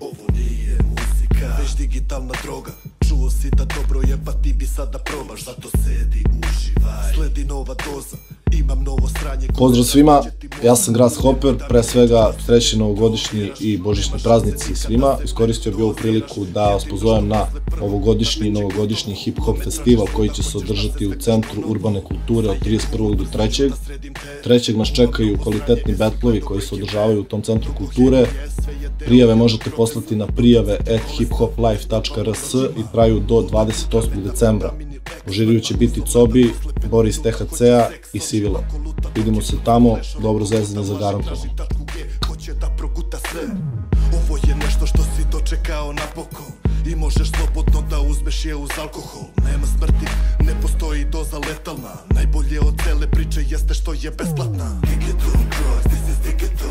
Ovo nije muzika, već digitalna droga. Čuo si da dobro je, pa ti bi sad da probaš. Zato sedi, uživaj, sledi nova doza. Imam novo sranje. Pozdrav svima, ja sam Grashoper, pre svega srećni novogodišnji i božićni praznici svima. Iskoristio bih ovu priliku da vas pozovem na novogodišnji hip-hop festival koji će se održati u Centru Urbane Kulture od 31. do 3. 3. nas čekaju kvalitetni betlovi koji se održavaju u tom Centru Kulture. Prijave možete poslati na prijave@Hiphoplife.rs i traju do 28. decembra. U žiriju će biti Cobi, Boris THCF i SIVILO. Vidimo se tamo, dobro zezanje za garantovno. Ovo je nešto što si dočekao napokon i možeš slobodno da uzmeš je uz alkohol. Nema smrti, ne postoji doza letalna. Najbolje od cele priče jeste što je besplatna. Digital drugs, this is digital.